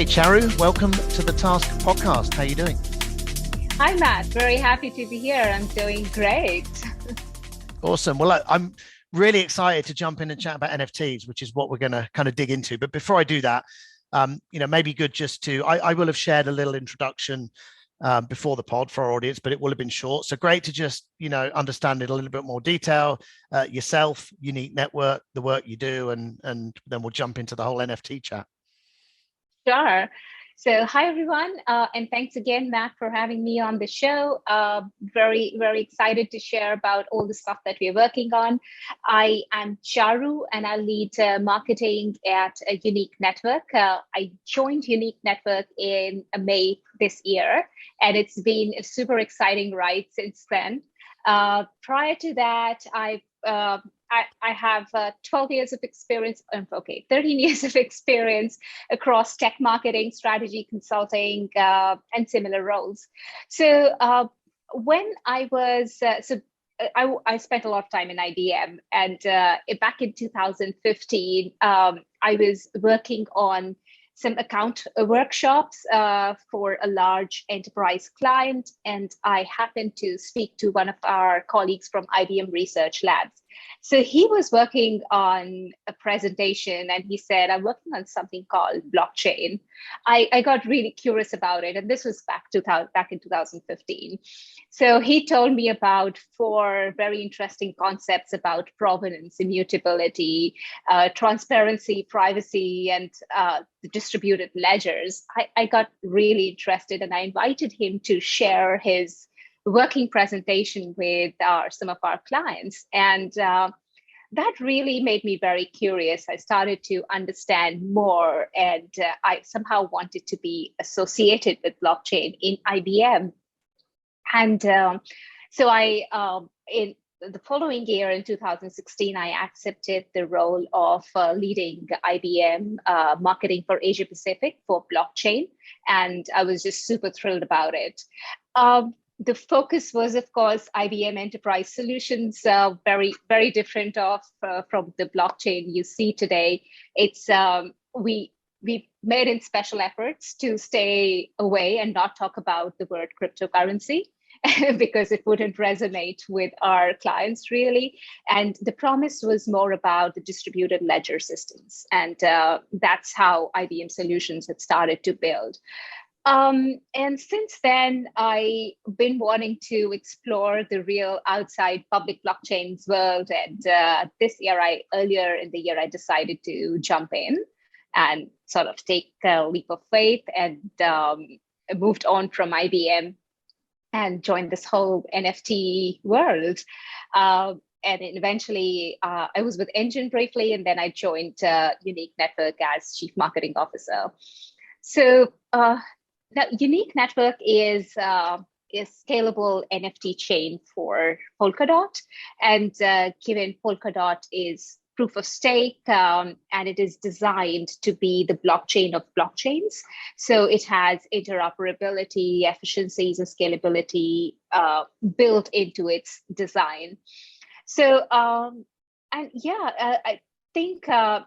Hey, Charu, welcome to the Task podcast. How are you doing? Hi, Matt. Very happy to be here. I'm doing great. Awesome. Well, I'm really excited to jump in and chat about NFTs, which is what we're going to kind of dig into. But before I do that, maybe good just to, I will have shared a little introduction before the pod for our audience, but it will have been short. So great to just, understand it a little bit more detail, yourself, Unique Network, the work you do, and then we'll jump into the whole NFT chat. Sure. So hi, everyone. And thanks again, Matt, for having me on the show. Very, very excited to share about all the stuff that we're working on. I am Charu, and I lead marketing at a Unique Network. I joined Unique Network in May this year, and it's been a super exciting ride since then. Prior to that, I have 12 years of experience, 13 years of experience across tech marketing, strategy consulting, and similar roles. So when I was, I spent a lot of time in IBM, and back in 2015, I was working on some account workshops for a large enterprise client, and I happened to speak to one of our colleagues from IBM Research Labs. So he was working on a presentation, and he said, I'm working on something called blockchain. I got really curious about it, and this was back in 2015. So he told me about 4 very interesting concepts about provenance, immutability, transparency, privacy, and the distributed ledgers. I got really interested, and I invited him to share his working presentation with some of our clients. And that really made me very curious. I started to understand more, and I somehow wanted to be associated with blockchain in IBM. And so in the following year, in 2016, I accepted the role of leading IBM marketing for Asia Pacific for blockchain. And I was just super thrilled about it. The focus was, of course, IBM Enterprise Solutions, very, very different from the blockchain you see today. It's we made in special efforts to stay away and not talk about the word cryptocurrency because it wouldn't resonate with our clients, really. And the promise was more about the distributed ledger systems. And that's how IBM Solutions had started to build. And since then, I've been wanting to explore the real outside public blockchains world. And earlier in the year, I decided to jump in and sort of take a leap of faith, and moved on from IBM and joined this whole NFT world. And eventually, I was with Engine briefly, and then I joined Unique Network as Chief Marketing Officer. So now, Unique Network is a scalable NFT chain for Polkadot, and given Polkadot is proof of stake, and it is designed to be the blockchain of blockchains. So it has interoperability, efficiencies, and scalability built into its design. So, I think so.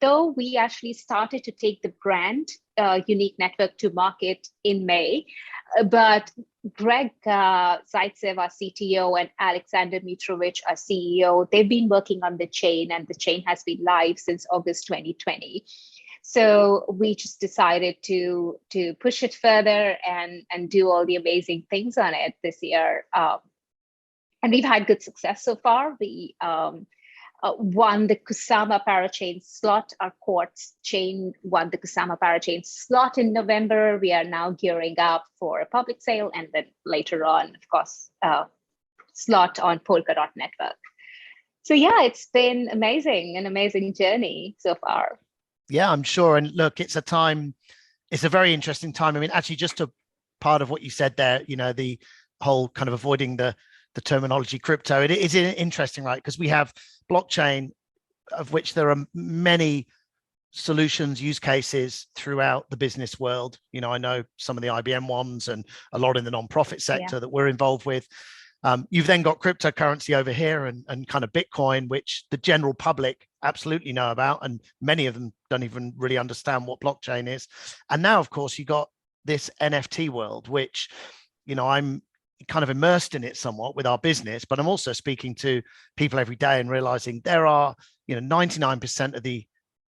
Though we actually started to take the brand Unique Network to market in May, but Greg Zaitsev, our CTO, and Alexander Mitrovic, our CEO, they've been working on the chain, and the chain has been live since August 2020. So we just decided to push it further and do all the amazing things on it this year. And we've had good success so far. We won the Kusama parachain slot. Our Quartz chain won the Kusama parachain slot in November. We are now gearing up for a public sale, and then later on, of course, slot on Polkadot network. So yeah, it's been an amazing journey so far. Yeah, I'm sure. And look, it's a very interesting time. I mean, actually, just to part of what you said there, the whole kind of avoiding the terminology crypto, it is interesting, right? Because we have blockchain, of which there are many solutions, use cases throughout the business world. I know some of the IBM ones and a lot in the nonprofit sector that we're involved with. You've then got cryptocurrency over here and kind of Bitcoin, which the general public absolutely know about, and many of them don't even really understand what blockchain is. And now, of course, you got this NFT world, which, I'm kind of immersed in it somewhat with our business, but I'm also speaking to people every day and realizing there are, 99% of the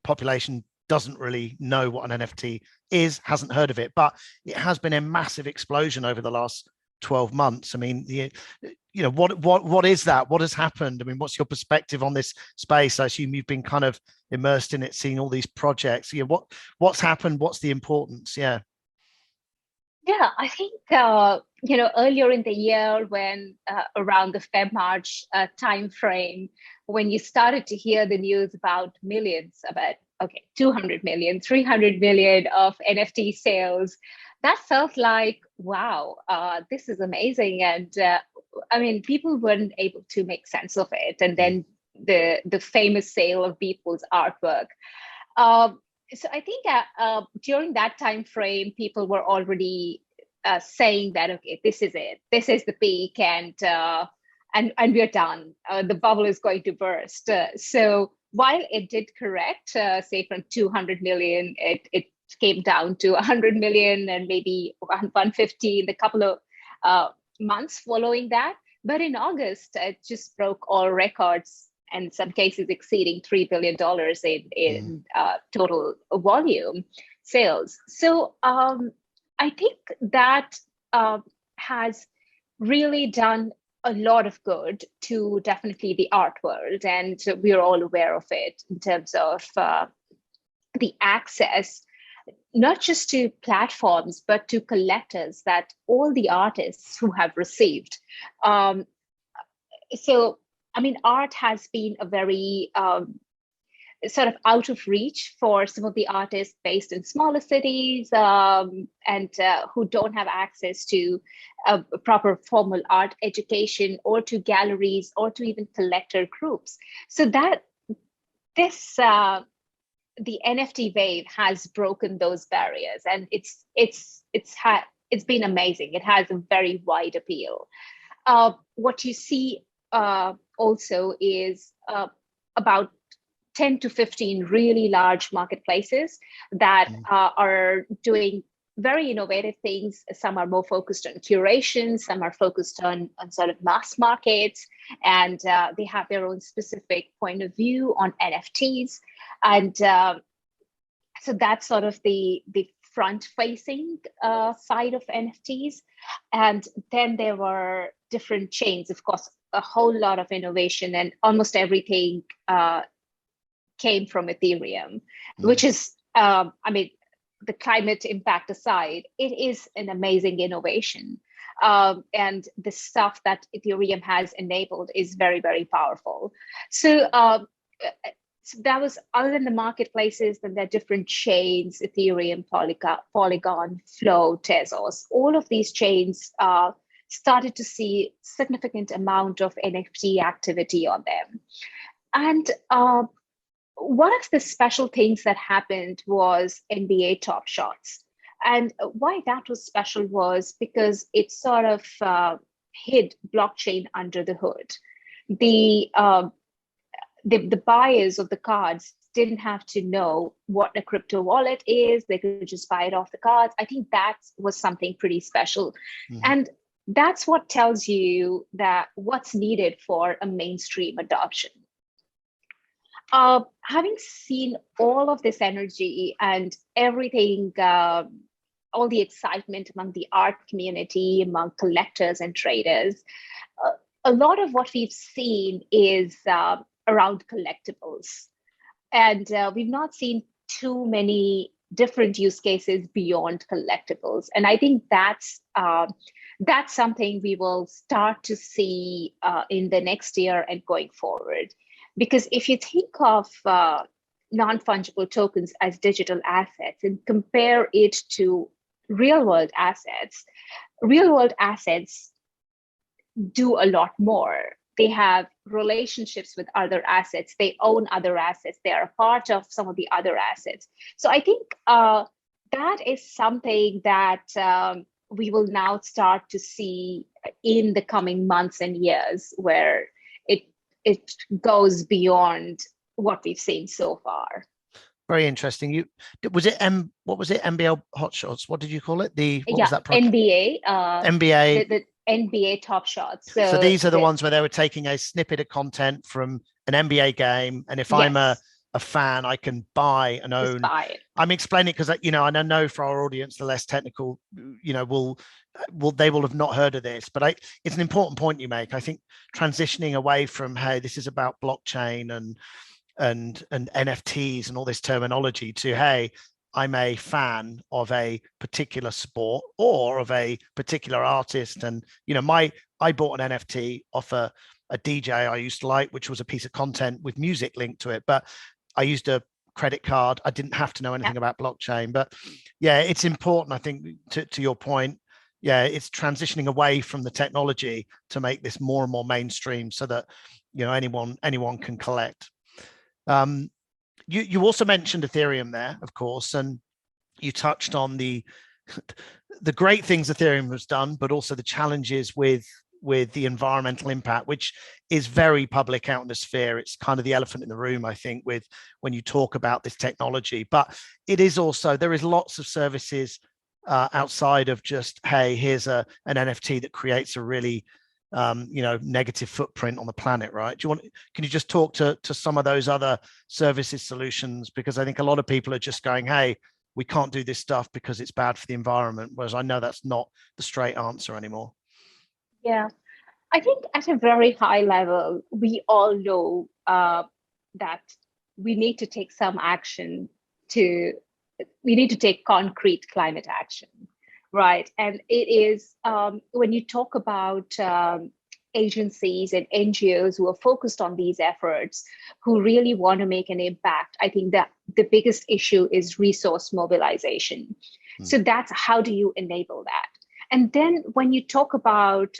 population doesn't really know what an NFT is, hasn't heard of it, but it has been a massive explosion over the last 12 months. I mean, what is that? What has happened? I mean, what's your perspective on this space? I assume you've been kind of immersed in it, seeing all these projects. What's happened? What's the importance? Yeah. Yeah, I think, earlier in the year when around the Feb-March time frame, when you started to hear the news about millions, about, 200 million, 300 million of NFT sales, that felt like, wow, this is amazing. And I mean, people weren't able to make sense of it. And then the famous sale of Beeple's artwork. So I think during that time frame, people were already saying that, okay, this is it. This is the peak, and we're done. The bubble is going to burst. So while it did correct, say from 200 million, it came down to 100 million and maybe 150 in the couple of months following that. But in August, it just broke all records, and in some cases exceeding $3 billion in total volume sales. So I think that has really done a lot of good to definitely the art world, and we're all aware of it in terms of the access, not just to platforms, but to collectors that all the artists who have received. So, I mean, art has been a very sort of out of reach for some of the artists based in smaller cities and who don't have access to a proper formal art education, or to galleries, or to even collector groups. So that this the NFT wave has broken those barriers, and it's been amazing. It has a very wide appeal. What you see also is about 10 to 15 really large marketplaces that are doing very innovative things. Some are more focused on curation, some are focused on sort of mass markets, and they have their own specific point of view on NFTs. And so that's sort of the front-facing side of NFTs. And then there were different chains, of course, a whole lot of innovation, and almost everything came from Ethereum, which is, I mean, the climate impact aside, it is an amazing innovation. And the stuff that Ethereum has enabled is very, very powerful. So, so that was, other than the marketplaces, then there are different chains: Ethereum, Polygon, Flow, Tezos. All of these chains started to see significant amount of NFT activity on them. And one of the special things that happened was NBA Top Shots. And why that was special was because it sort of hid blockchain under the hood. The buyers of the cards didn't have to know what a crypto wallet is. They could just buy it off the cards. I think that was something pretty special. And that's what tells you that what's needed for a mainstream adoption. Having seen all of this energy and everything, all the excitement among the art community, among collectors and traders, a lot of what we've seen is around collectibles. And we've not seen too many different use cases beyond collectibles. And I think that's something we will start to see in the next year and going forward. Because if you think of non-fungible tokens as digital assets and compare it to real-world assets do a lot more. They have relationships with other assets. They own other assets. They are a part of some of the other assets. So I think that is something that we will now start to see in the coming months and years, where it goes beyond what we've seen so far. Very interesting. What was it? NBL Hotshots. What did you call it? What was that project? NBA. NBA. The NBA Top Shots. So these are the ones where they were taking a snippet of content from an NBA game, and if I'm a fan, I can buy and own. Just buy it. I'm explaining because and I know for our audience, the less technical, they will have not heard of this, but it's an important point you make. I think transitioning away from, hey, this is about blockchain and NFTs and all this terminology, to, hey, I'm a fan of a particular sport or of a particular artist, and I bought an NFT off a DJ I used to like, which was a piece of content with music linked to it, but I used a credit card. I didn't have to know anything about blockchain. But yeah, it's important, I think, to your point. Yeah, it's transitioning away from the technology to make this more and more mainstream, so that anyone can collect. You also mentioned Ethereum there, of course, and you touched on the great things Ethereum has done, but also the challenges with the environmental impact, which is very public out in the sphere. It's kind of the elephant in the room, I think, when you talk about this technology. But it is also, there is lots of services outside of just, hey, here's an NFT that creates a really negative footprint on the planet, right? Can you just talk to some of those other services solutions? Because I think a lot of people are just going, hey, we can't do this stuff because it's bad for the environment, whereas I know that's not the straight answer anymore. Yeah, I think at a very high level, we all know that we need to take some action. We need to take concrete climate action, right? And it is, when you talk about agencies and NGOs who are focused on these efforts, who really want to make an impact, I think that the biggest issue is resource mobilization. So that's, how do you enable that? And then when you talk about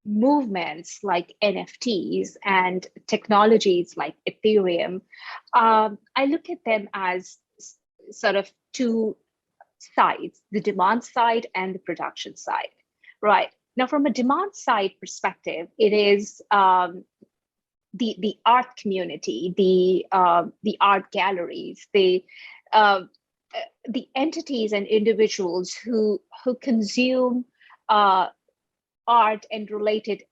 movements like NFTs and technologies like Ethereum, I look at them as sort of two sides, the demand side and the production side, right? Now, from a demand side perspective, it is the art community, the art galleries, the entities and individuals who consume art and related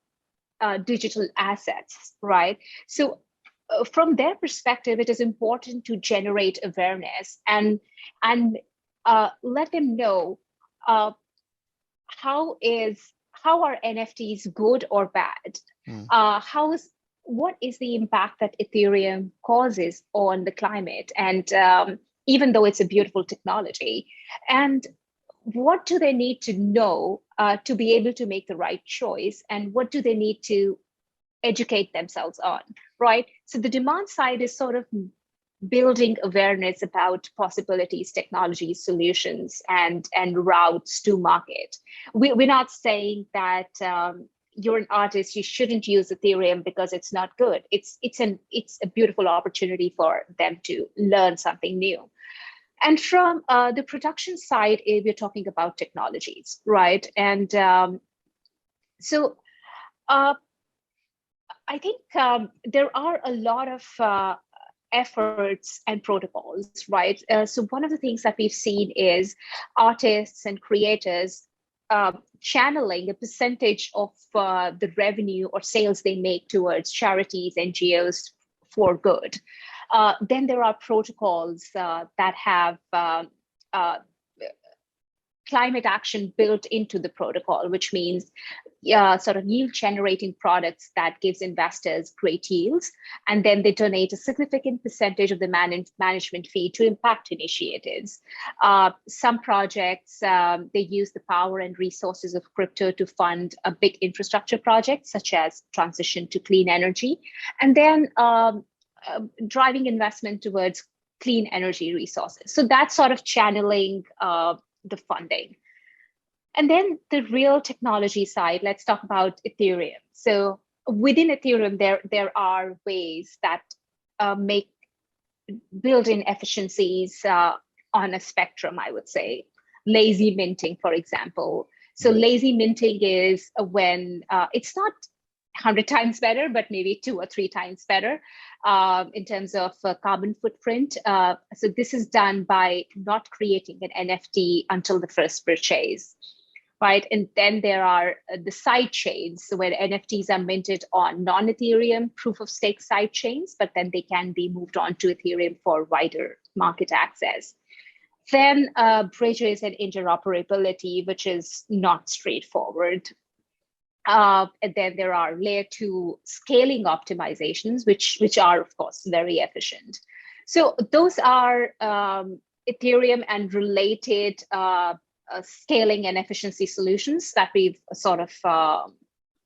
digital assets, right? So from their perspective, it is important to generate awareness and let them know how are NFTs good or bad? What is the impact that Ethereum causes on the climate? And even though it's a beautiful technology, and what do they need to know to be able to make the right choice? And what do they need to educate themselves on, right? So the demand side is sort of building awareness about possibilities, technologies, solutions, and routes to market. We're not saying that you're an artist, you shouldn't use Ethereum because it's not good. It's a beautiful opportunity for them to learn something new. And from the production side, we're talking about technologies, right? And so I think there are a lot of efforts and protocols, right? So one of the things that we've seen is artists and creators channeling a percentage of the revenue or sales they make towards charities, NGOs for good. Then there are protocols that have climate action built into the protocol, which means sort of yield generating products that gives investors great yields. And then they donate a significant percentage of the management fee to impact initiatives. Some projects, they use the power and resources of crypto to fund a big infrastructure project, such as transition to clean energy. And then driving investment towards clean energy resources. So that's sort of channeling the funding. And then the real technology side, let's talk about Ethereum. So within Ethereum, there are ways that make built-in efficiencies on a spectrum, I would say. Lazy minting, for example, So lazy minting is when it's not 100 times better, but maybe 2 or 3 times better in terms of carbon footprint. So this is done by not creating an NFT until the first purchase, right? And then there are the side chains where NFTs are minted on non-Ethereum proof of stake side chains, but then they can be moved on to Ethereum for wider market access. Then bridges and interoperability, which is not straightforward. And then there are layer 2 scaling optimizations, which are, of course, very efficient. So those are Ethereum and related scaling and efficiency solutions that we've sort of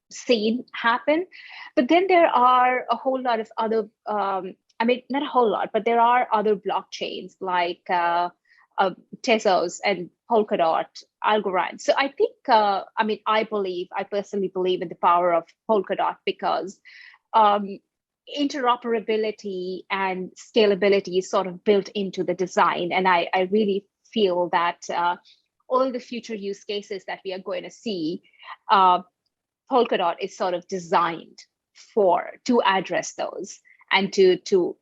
seen happen. But then there are a whole lot of other, I mean, not a whole lot, but there are other blockchains like Tezos and Polkadot, Algorand. So I think, I mean, I personally believe in the power of Polkadot because interoperability and scalability is sort of built into the design. And I really feel that all the future use cases that we are going to see, Polkadot is sort of designed to address those and to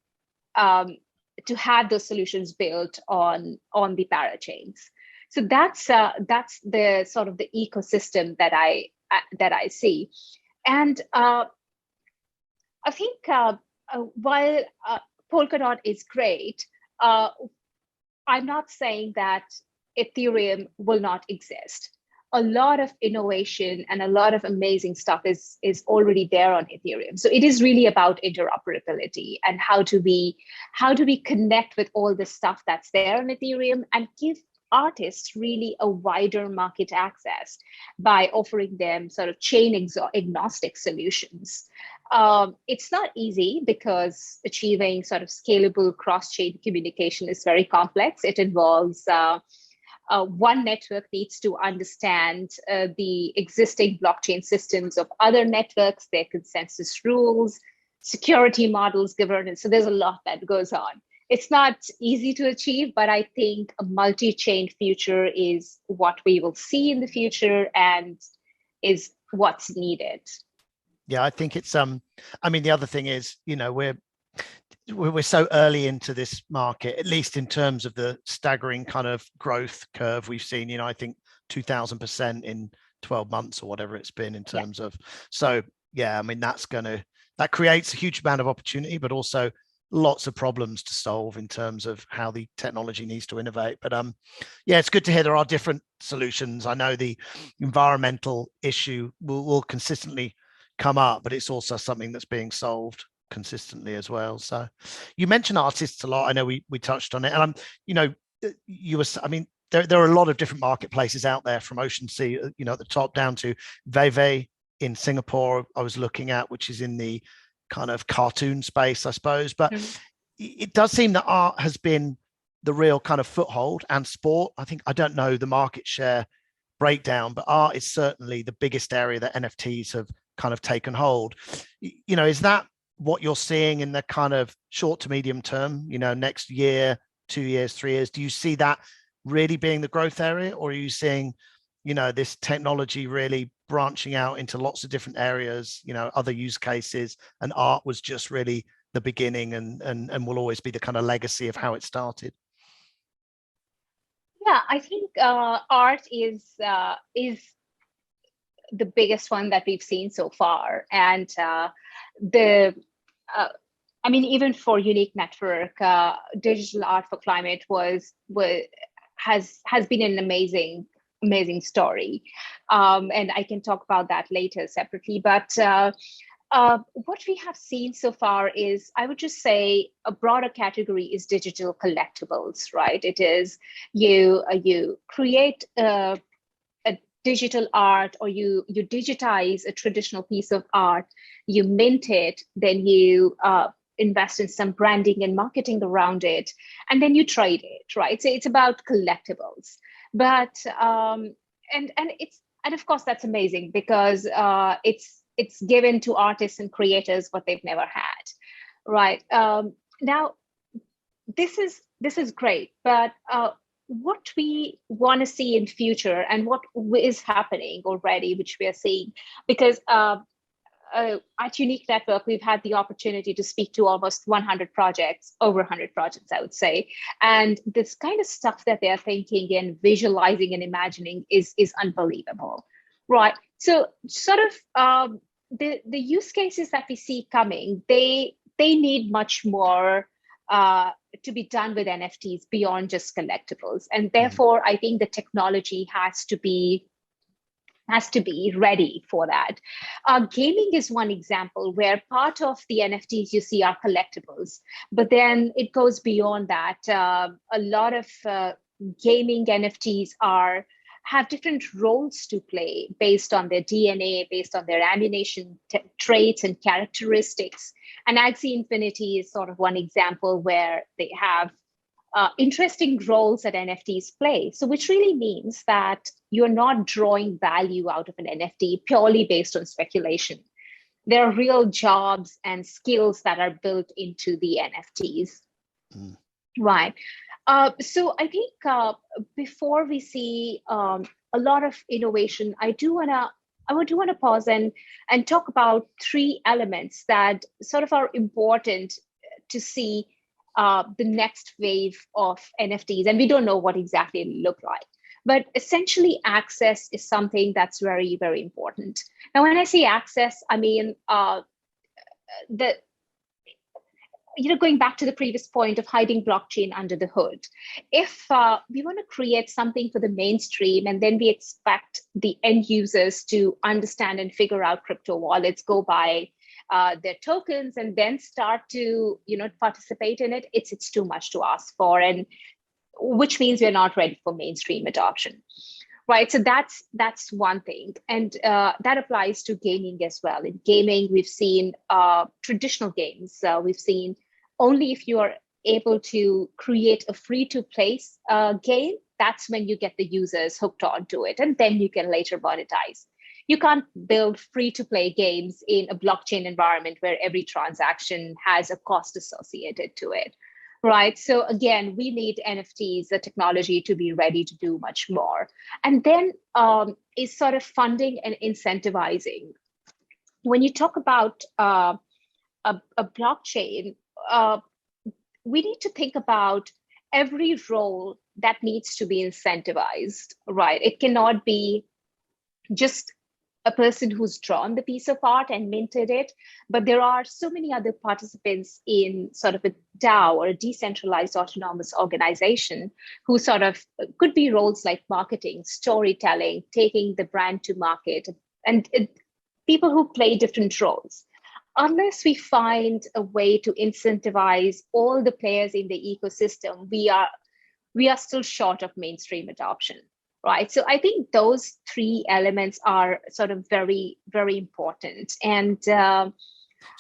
have those solutions built on the parachains. So that's the sort of the ecosystem that I see, and I think while Polkadot is great, I'm not saying that Ethereum will not exist. A lot of innovation and a lot of amazing stuff is already there on Ethereum. So it is really about interoperability and how do we connect with all the stuff that's there on Ethereum and give artists really a wider market access by offering them sort of chain agnostic solutions. It's not easy because achieving sort of scalable cross-chain communication is very complex. It involves one network needs to understand the existing blockchain systems of other networks, their consensus rules, security models, governance. So there's a lot that goes on. It's not easy to achieve, but I think a multi-chain future is what we will see in the future and is what's needed. Yeah, I think it's I mean, the other thing is, you know, we're so early into this market, at least in terms of the staggering kind of growth curve we've seen. You know, I think 2000% in 12 months or whatever it's been in terms of. So yeah, I mean, that creates a huge amount of opportunity, but also lots of problems to solve in terms of how the technology needs to innovate. But yeah, it's good to hear there are different solutions. I know the environmental issue will consistently come up, but it's also something that's being solved consistently as well. So you mentioned artists a lot. I know we touched on it, and you know, I mean, there are a lot of different marketplaces out there, from OceanSea, you know, at the top, down to Veve in Singapore I was looking at, which is in the kind of cartoon space, I suppose. But it does seem that art has been the real kind of foothold, and sport. I don't know the market share breakdown, but art is certainly the biggest area that NFTs have kind of taken hold. You know, is that what you're seeing in the kind of short to medium term, you know, next year, 2 years, 3 years? Do you see that really being the growth area, or are you seeing, you know, this technology really branching out into lots of different areas, you know, other use cases, and art was just really the beginning and will always be the kind of legacy of how it started? Yeah, I think art is the biggest one that we've seen so far, and I mean, even for Unique Network, Digital Art for Climate has been an amazing story, and I can talk about that later separately. But what we have seen so far is, I would just say, a broader category is digital collectibles, right? It is you create a digital art, or you digitize a traditional piece of art, you mint it, then you invest in some branding and marketing around it, and then you trade it, right? So it's about collectibles. But and of course that's amazing because it's given to artists and creators what they've never had, right? Now this is great, but what we want to see in future and what is happening already, which we are seeing, because at Unique Network, we've had the opportunity to speak to almost 100 projects, over 100 projects, I would say. And this kind of stuff that they're thinking and visualizing and imagining is unbelievable, right? So sort of the use cases that we see coming, they need much more to be done with NFTs beyond just collectibles. And therefore, I think the technology has to be ready for that. Gaming is one example where part of the NFTs you see are collectibles, but then it goes beyond that. A lot of gaming NFTs have different roles to play based on their DNA, based on their animation traits and characteristics. And Axie Infinity is sort of one example where they have interesting roles that NFTs play. So which really means that you're not drawing value out of an NFT purely based on speculation. There are real jobs and skills that are built into the NFTs. Right. So I think before we see a lot of innovation, I do want to pause and talk about three elements that sort of are important to see the next wave of NFTs. And we don't know what exactly it look like. But essentially, access is something that's very, very important. Now, when I say access, I mean going back to the previous point of hiding blockchain under the hood. If we want to create something for the mainstream, and then we expect the end users to understand and figure out crypto wallets, go buy their tokens, and then start to participate in it, it's too much to ask for, and which means we're not ready for mainstream adoption, right? So that's one thing, and that applies to gaming as well. In gaming, we've seen traditional games. We've seen only if you are able to create a free-to-play game, that's when you get the users hooked onto it, and then you can later monetize. You can't build free-to-play games in a blockchain environment where every transaction has a cost associated to it, right? So again, we need NFTs, the technology, to be ready to do much more. And then is sort of funding and incentivizing. When you talk about a blockchain, we need to think about every role that needs to be incentivized, right? It cannot be just a person who's drawn the piece of art and minted it, but there are so many other participants in sort of a DAO or a decentralized autonomous organization who sort of could be roles like marketing, storytelling, taking the brand to market, and people who play different roles. Unless we find a way to incentivize all the players in the ecosystem, we are still short of mainstream adoption. Right. So I think those three elements are sort of very, very important. And so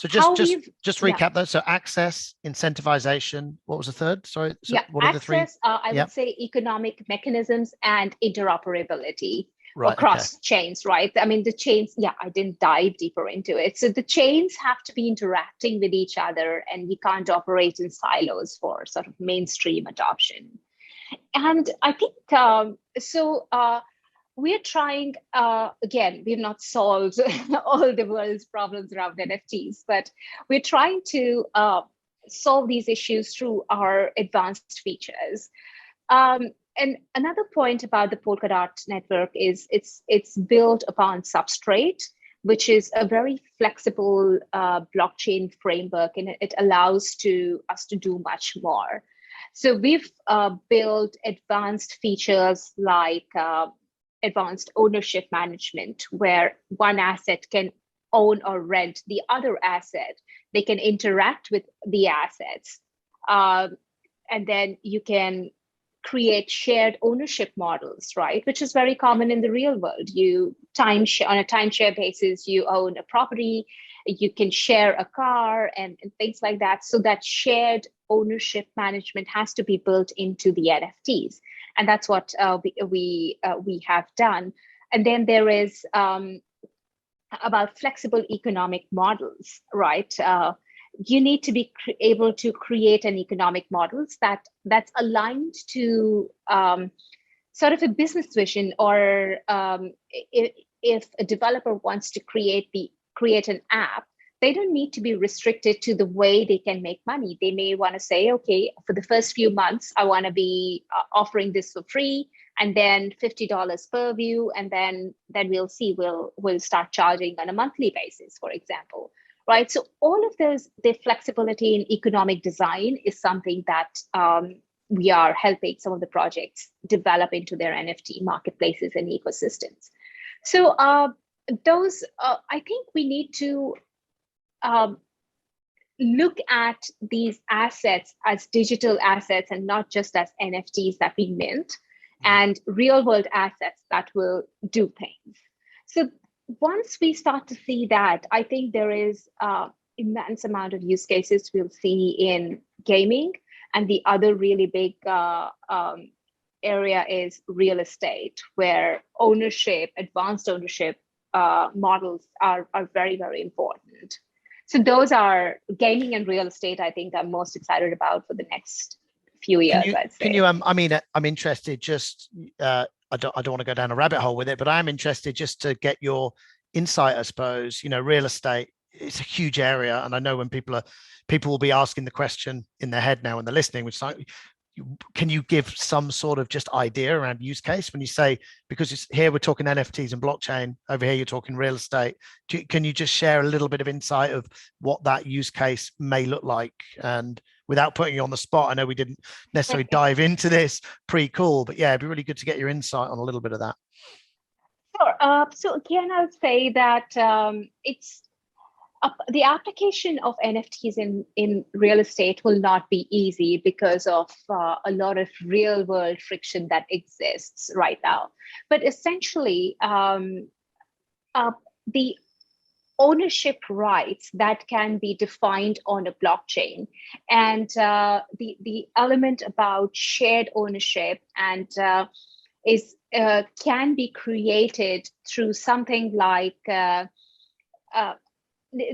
just recap those. So access, incentivization. What was the third? Sorry. So what are the three? I would say economic mechanisms and interoperability across chains. Right. I mean, the chains. Yeah, I didn't dive deeper into it. So the chains have to be interacting with each other, and we can't operate in silos for sort of mainstream adoption. And I think we're trying, again, we've not solved all the world's problems around NFTs, but we're trying to solve these issues through our advanced features. And another point about the Polkadot network is it's built upon Substrate, which is a very flexible blockchain framework, and it allows us to do much more. So we've built advanced features like advanced ownership management, where one asset can own or rent the other asset. They can interact with the assets. And then you can create shared ownership models, right? Which is very common in the real world. On a timeshare basis, you own a property, you can share a car and things like that. So that shared ownership management has to be built into the NFTs. And that's what we have done. And then there is about flexible economic models, right? you need to be able to create an economic models that's aligned to sort of a business vision, or if a developer wants to create an app, they don't need to be restricted to the way they can make money. They may want to say, okay, for the first few months, I want to be offering this for free, and then $50 per view, and then we'll see. We'll start charging on a monthly basis, for example, right? So all of those, the flexibility in economic design is something that we are helping some of the projects develop into their NFT marketplaces and ecosystems. So those, I think we need to look at these assets as digital assets and not just as NFTs that we mint, and real world assets that will do things. So once we start to see that, I think there is immense amount of use cases we'll see in gaming, and the other really big area is real estate, where ownership, advanced ownership models are very, very important. So those are gaming and real estate, I think I'm most excited about for the next few years, I'd say. Can you, I mean, I'm interested just, I don't want to go down a rabbit hole with it, but I'm interested just to get your insight, I suppose. You know, real estate, it's a huge area. And I know when people will be asking the question in their head now when they're listening, which is like, can you give some sort of just idea around use case when you say, because it's here we're talking NFTs and blockchain, over here you're talking real estate. Can you just share a little bit of insight of what that use case may look like? And without putting you on the spot, I know we didn't necessarily dive into this pre-call, but yeah, it'd be really good to get your insight on a little bit of that. Sure. So again, I would say that it's the application of NFTs in real estate will not be easy because of a lot of real world friction that exists right now. But essentially, the ownership rights that can be defined on a blockchain, and the element about shared ownership and can be created through something like there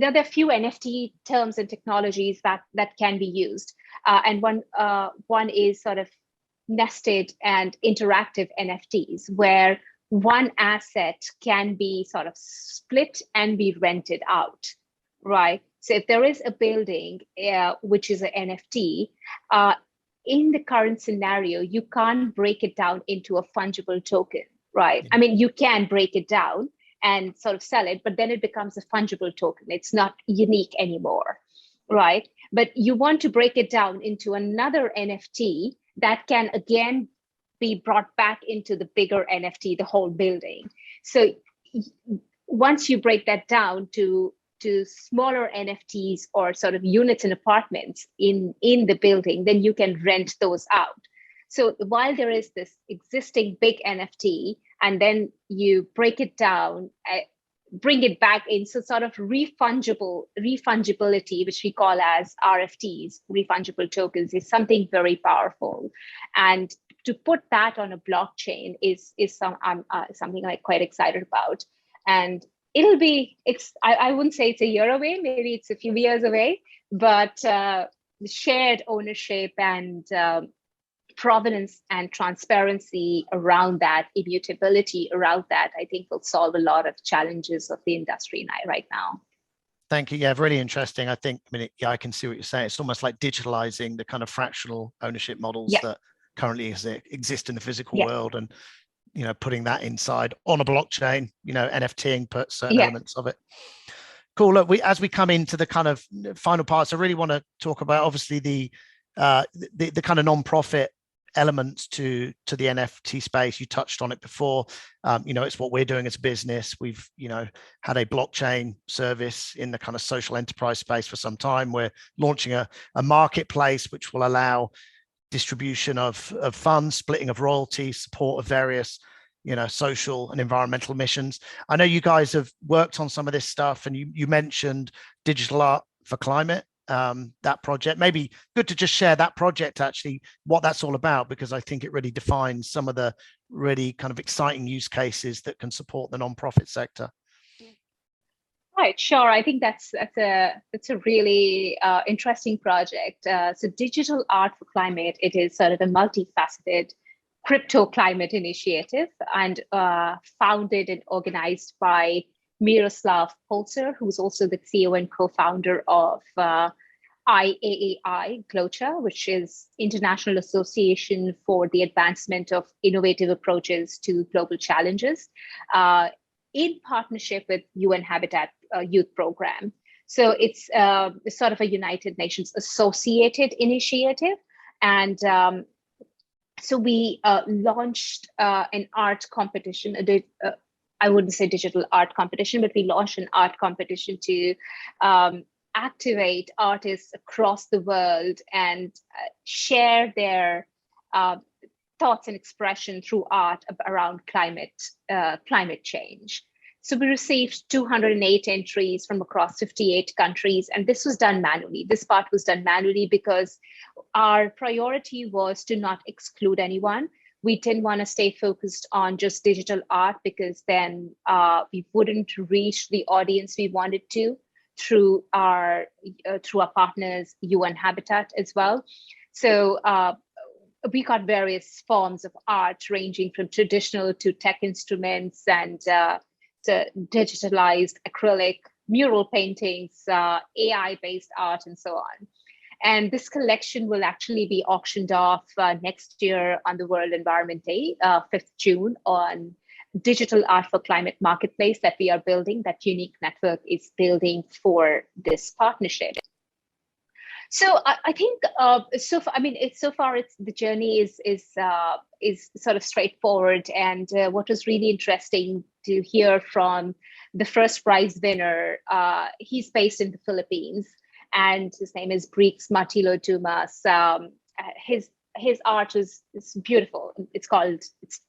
are a few NFT terms and technologies that can be used, and one is sort of nested and interactive NFTs, where one asset can be sort of split and be rented out, right? So if there is a building which is an NFT, in the current scenario, you can't break it down into a fungible token, right? I mean, you can break it down and sort of sell it, but then it becomes a fungible token. It's not unique anymore, right? But you want to break it down into another NFT that can again be brought back into the bigger NFT, the whole building. So once you break that down to smaller NFTs or sort of units and apartments in the building, then you can rent those out. So while there is this existing big NFT, and then you break it down, bring it back in, so sort of refungibility, which we call as RFTs, refungible tokens, is something very powerful. And to put that on a blockchain is something I'm quite excited about. And I wouldn't say it's a year away, maybe it's a few years away, but shared ownership and provenance and transparency around that, immutability around that, I think will solve a lot of challenges of the industry right now. Thank you. Yeah, really interesting. I mean, I can see what you're saying. It's almost like digitalizing the kind of fractional ownership models that currently exist in the physical world, and putting that inside on a blockchain, NFTing, put certain elements of it. Cool. Look, as we come into the kind of final parts, I really want to talk about obviously the kind of non-profit elements to the NFT space. You touched on it before. It's what we're doing as a business. We've had a blockchain service in the kind of social enterprise space for some time. We're launching a marketplace which will allow distribution of funds, splitting of royalties, support of various social and environmental missions. I know you guys have worked on some of this stuff, and you mentioned digital art for climate. That project, maybe good to just share that project, actually, what that's all about, because I think it really defines some of the really kind of exciting use cases that can support the nonprofit sector. Right, sure. I think that's a really interesting project. So, Digital Art for Climate, it is sort of a multifaceted crypto climate initiative, and founded and organized by Miroslav Polzer, who's also the CEO and co-founder of IAAI Glocha, which is International Association for the Advancement of Innovative Approaches to Global Challenges, in partnership with UN Habitat Youth Program. So it's sort of a United Nations associated initiative. And so we launched an art competition. I wouldn't say digital art competition, but we launched an art competition to activate artists across the world and share their thoughts and expression through art around climate change. So we received 208 entries from across 58 countries, and this was done manually. This part was done manually because our priority was to not exclude anyone. We didn't want to stay focused on just digital art, because then we wouldn't reach the audience we wanted to through our partners, UN Habitat as well. So we got various forms of art, ranging from traditional to tech instruments and to digitalized acrylic, mural paintings, AI-based art, and so on. And this collection will actually be auctioned off next year on the World Environment Day, 5th June, on Digital Art for Climate Marketplace that we are building, that Unique Network is building for this partnership. So I think so far the journey is sort of straightforward. And what was really interesting to hear from the first prize winner, he's based in the Philippines, and his name is Brix Martilo Dumas. His art is beautiful. It's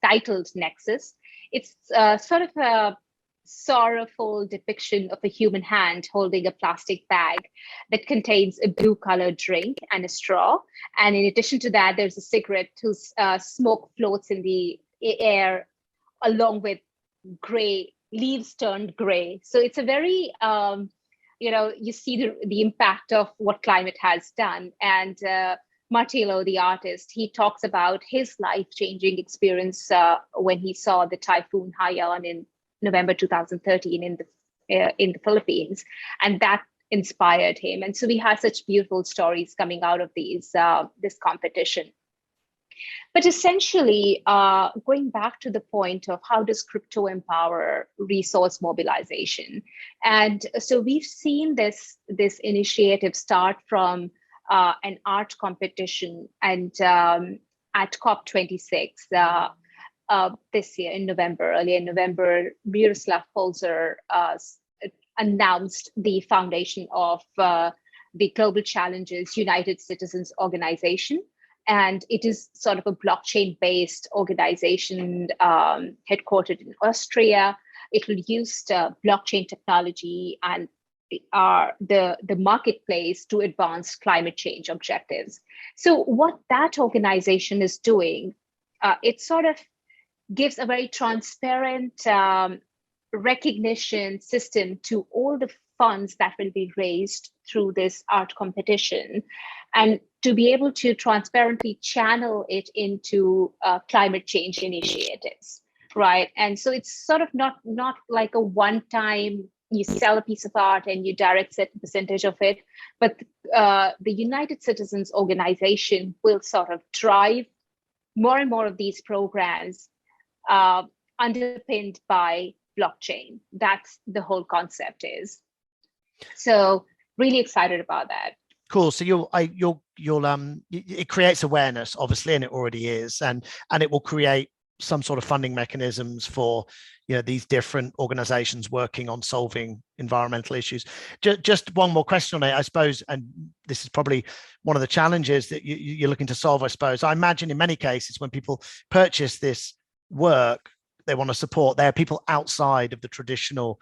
titled Nexus. It's sort of a sorrowful depiction of a human hand holding a plastic bag that contains a blue colored drink and a straw. And in addition to that, there's a cigarette whose smoke floats in the air, along with gray leaves turned gray. So it's a very, you see the impact of what climate has done. And Martilo, the artist, he talks about his life-changing experience when he saw the typhoon Haiyan in November 2013 in the Philippines, and that inspired him. And so we had such beautiful stories coming out of this competition. But essentially, going back to the point of how does crypto empower resource mobilization? And so we've seen this initiative start from an art competition, and at COP26 this year early in November, Miroslav Polzer announced the foundation of the Global Challenges United Citizens Organization. And it is sort of a blockchain-based organization headquartered in Austria. It will use blockchain technology and the marketplace to advance climate change objectives. So what that organization is doing, it sort of gives a very transparent recognition system to all the funds that will be raised through this art competition, and to be able to transparently channel it into climate change initiatives, right? And so it's sort of not like a one-time, you sell a piece of art and you direct a certain percentage of it, but the United Citizens Organization will sort of drive more and more of these programs underpinned by blockchain. That's the whole concept is. So really excited about that. Cool. So it creates awareness, obviously, and it already is, and it will create some sort of funding mechanisms for these different organizations working on solving environmental issues. Just one more question on it, I suppose, and this is probably one of the challenges that you're looking to solve, I suppose. I imagine in many cases when people purchase this work, they want to support, there are people outside of the traditional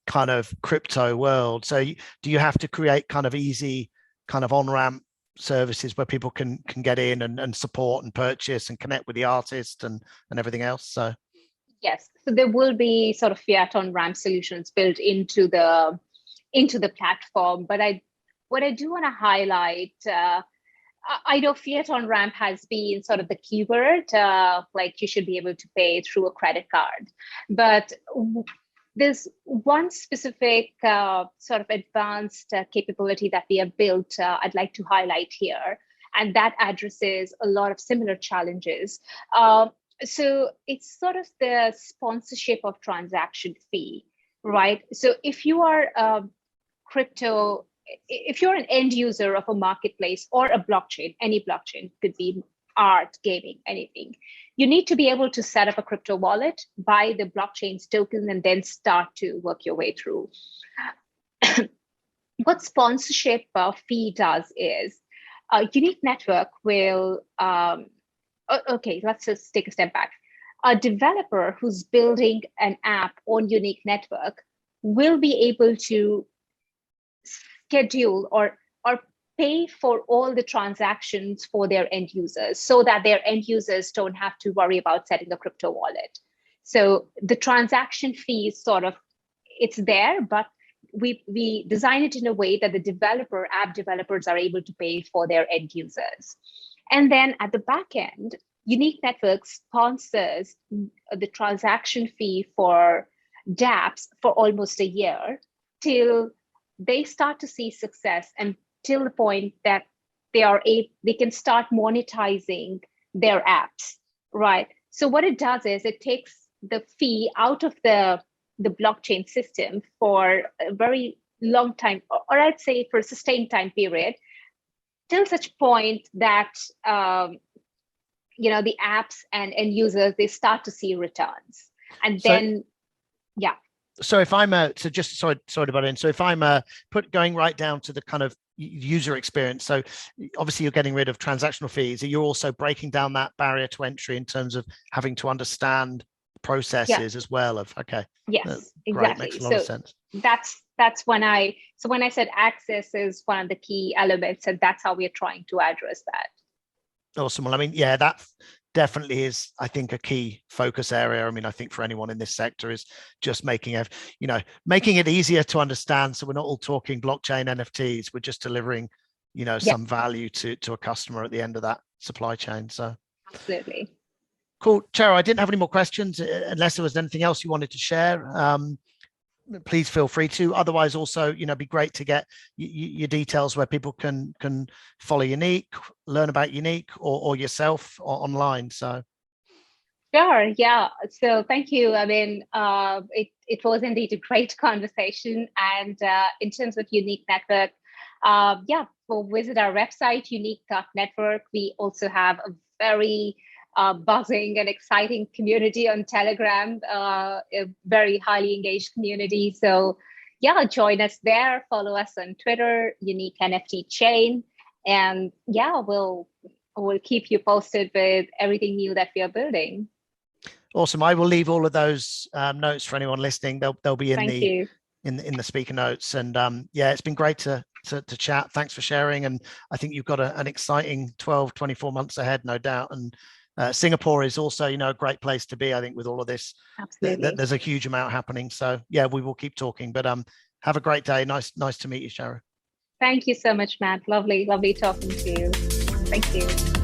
kind of crypto world. So do you have to create kind of easy kind of on-ramp services where people can get in and support and purchase and connect with the artist and everything else? So yes, so there will be sort of fiat on-ramp solutions built into the into the platform. But what I do want to highlight, I know fiat on ramp has been sort of the keyword, like you should be able to pay through a credit card. But there's one specific sort of advanced capability that we have built I'd like to highlight here, and that addresses a lot of similar challenges. So it's sort of the sponsorship of transaction fee, right? So if you are if you're an end user of a marketplace or a blockchain, any blockchain, could be art, gaming, anything, you need to be able to set up a crypto wallet, buy the blockchain's token, and then start to work your way through. What sponsorship fee does is a unique network will, okay, let's just take a step back. A developer who's building an app on unique network will be able to schedule or pay for all the transactions for their end users, so that their end users don't have to worry about setting a crypto wallet. So the transaction fee is sort of, it's there, but we design it in a way that the app developers are able to pay for their end users. And then at the back end, Unique Networks sponsors the transaction fee for dApps for almost a year, till they start to see success, and till the point that they can start monetizing their apps, right? So what it does is it takes the fee out of the blockchain system for a very long time, or I'd say for a sustained time period, till such point that the apps and end users, they start to see returns. And then, yeah. So if I'm sorry to butt in. So if I'm going right down to the kind of user experience, so obviously you're getting rid of transactional fees, you're also breaking down that barrier to entry in terms of having to understand processes as well. Yes, great, exactly. makes a lot of sense. That's when I said access is one of the key elements, and that's how we are trying to address that. Awesome. Well, I mean, yeah, that definitely is, I think, a key focus area. I mean, I think for anyone in this sector is just making it easier to understand. So we're not all talking blockchain NFTs. We're just delivering, some value to a customer at the end of that supply chain. So absolutely. Cool. Charu, I didn't have any more questions unless there was anything else you wanted to share. Please feel free to. Otherwise, also, be great to get your details where people can follow Unique, learn about Unique or yourself online. So, sure, yeah. So, thank you. I mean, it was indeed a great conversation. And in terms of Unique Network, visit our website, unique.network. We also have a very buzzing and exciting community on Telegram, a very highly engaged community. So join us there, follow us on Twitter, Unique NFT Chain. And we'll keep you posted with everything new that we are building. Awesome. I will leave all of those notes for anyone listening. They'll be in in the speaker notes. And it's been great to chat. Thanks for sharing. And I think you've got an exciting 12, 24 months ahead, no doubt. And Singapore is also, a great place to be, I think, with all of this. Absolutely. There's a huge amount happening. So we will keep talking, but have a great day. Nice to meet you, Charu. Thank you so much, Matt. Lovely talking to you. Thank you.